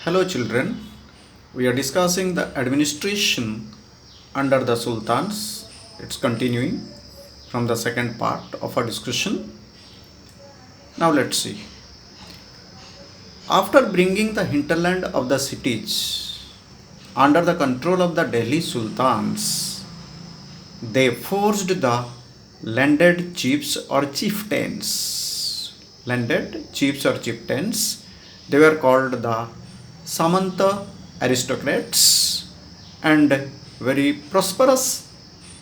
Hello children, we are discussing the administration under the sultans. It's continuing from the second part of our discussion. Now let's see. After bringing the hinterland of the cities under the control of the Delhi sultans, they forced the landed chiefs or chieftains. Landed chiefs or chieftains, they were called the Samanta aristocrats and very prosperous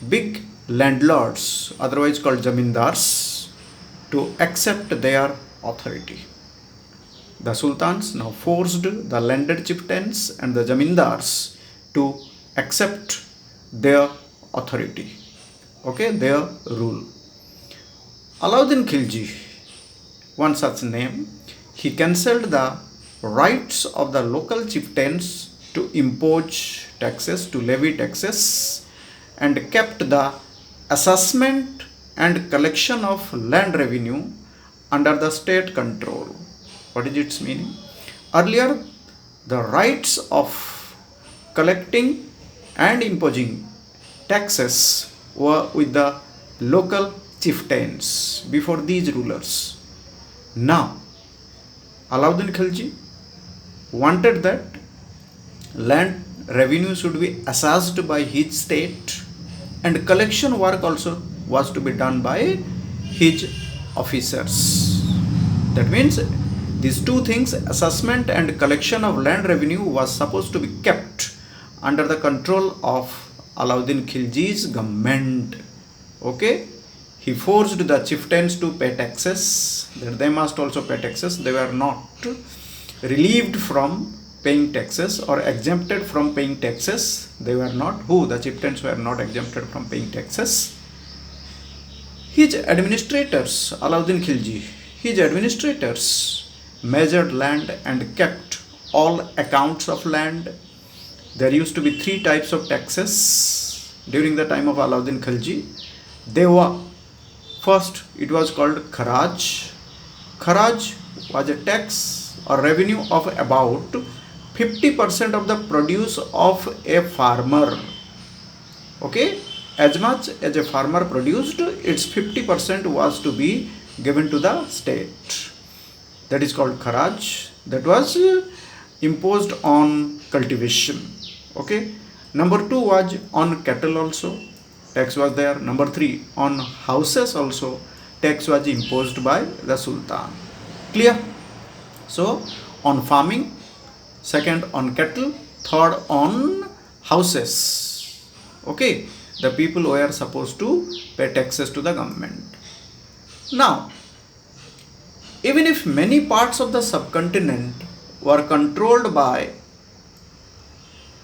big landlords, otherwise called zamindars, to accept their authority. The sultans now forced the landed chieftains and the zamindars to accept their authority, their rule. Alauddin Khilji, one such name, he cancelled the rights of the local chieftains to impose taxes, to levy taxes, and kept the assessment and collection of land revenue under the state control. What is its meaning? Earlier, the rights of collecting and imposing taxes were with the local chieftains before these rulers. Now, Alauddin Khilji wanted that land revenue should be assessed by his state and collection work also was to be done by his officers. That means these two things, assessment and collection of land revenue, was supposed to be kept under the control of Alauddin Khilji's government. He forced the chieftains to pay taxes, that they must also pay taxes. They were not relieved from paying taxes or exempted from paying taxes. They were not, the chieftains were not exempted from paying taxes. His administrators, Alauddin Khilji, his administrators measured land and kept all accounts of land. There used to be three types of taxes during the time of Alauddin Khilji. They were, first, it was called Kharaj. Kharaj was a tax or revenue of about 50% of the produce of a farmer. As much as a farmer produced, its 50% was to be given to the state. That is called Kharaj. That was imposed on cultivation. Number 2 was on cattle also. Tax was there. Number 3, on houses also tax was imposed by the sultan. Clear? So, on farming, second on cattle, third on houses. The people were supposed to pay taxes to the government. Now, even if many parts of the subcontinent were controlled by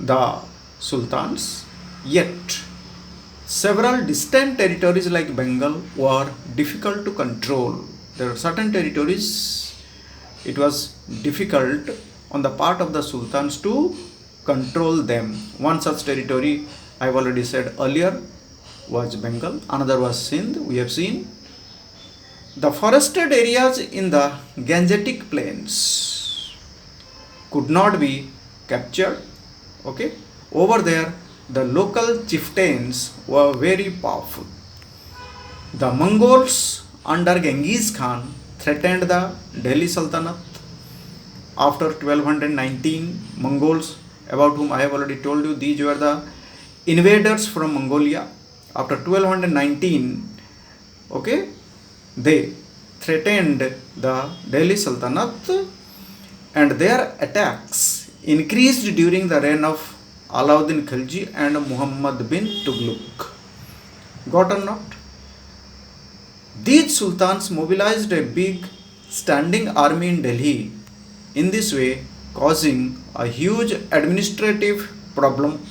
the sultans, yet several distant territories like Bengal were difficult to control. There are certain territories it was difficult on the part of the sultans to control them. One such territory, I have already said earlier, was Bengal. Another was Sindh, we have seen. The forested areas in the Gangetic plains could not be captured. Over there, the local chieftains were very powerful. The Mongols under Genghis Khan threatened the Delhi Sultanate. After 1219, Mongols, about whom I have already told you, these were the invaders from Mongolia. After 1219, they threatened the Delhi Sultanate, and their attacks increased during the reign of Alauddin Khilji and Muhammad bin Tughlaq. Got or not? These sultans mobilized a big standing army in Delhi, in this way causing a huge administrative problem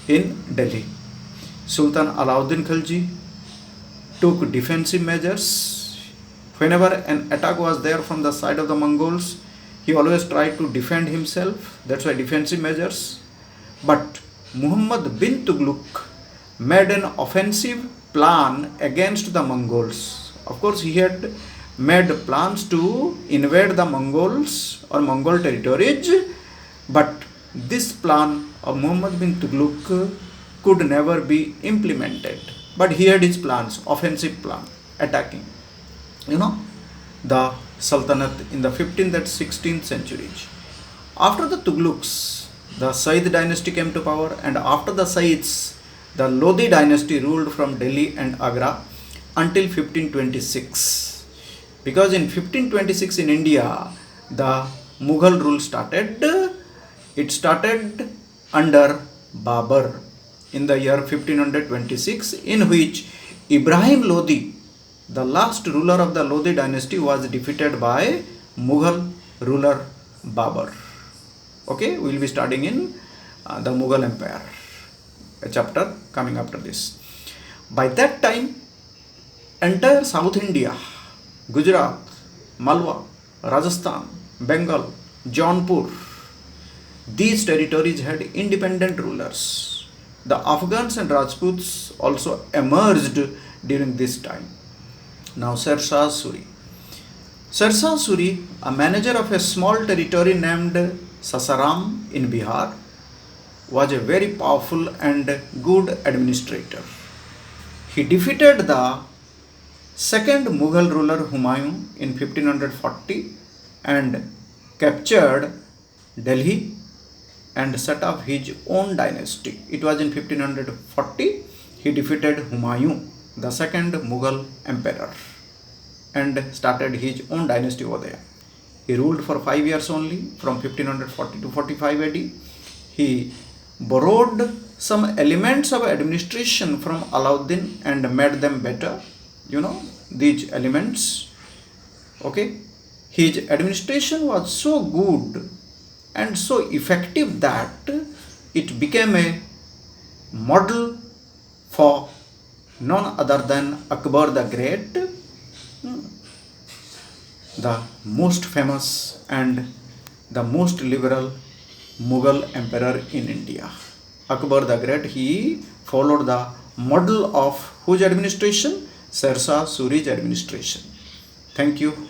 in Delhi. Sultan Alauddin Khilji took defensive measures. Whenever an attack was there from the side of the Mongols, he always tried to defend himself. That's why defensive measures. But Muhammad bin Tughlaq made an offensive plan against the Mongols. Of course, he had made plans to invade the Mongols or Mongol territories, but this plan of Muhammad bin Tughlaq could never be implemented. But he had his plans, offensive plan, attacking, you know, the Sultanate in the 15th and 16th centuries. After the Tughlaqs, the Sayyid dynasty came to power, and after the Sayyids, the Lodi dynasty ruled from Delhi and Agra until 1526. Because in 1526 in India, the Mughal rule started. It started under Babur in the year 1526, in which Ibrahim Lodi, the last ruler of the Lodi dynasty, was defeated by Mughal ruler Babur. Okay, we will be studying in the Mughal Empire, a chapter coming after this. By that time, entire South India, Gujarat, Malwa, Rajasthan, Bengal, Jaunpur, these territories had independent rulers. The Afghans and Rajputs also emerged during this time. Now Sher Shah Suri. Sher Shah Suri, a manager of a small territory named Sasaram in Bihar, was a very powerful and good administrator. He defeated the second Mughal ruler Humayun in 1540 and captured Delhi and set up his own dynasty. It was in 1540 he defeated Humayun, the second Mughal emperor, and started his own dynasty over there. He ruled for 5 years only, from 1540 to 45 AD. He borrowed some elements of administration from Alauddin and made them better. These elements. Okay. His administration was so good and so effective that it became a model for none other than Akbar the Great, the most famous and the most liberal Mughal emperor in India. Akbar the Great, he followed the model of whose administration? Sher Shah Suri's administration. Thank you.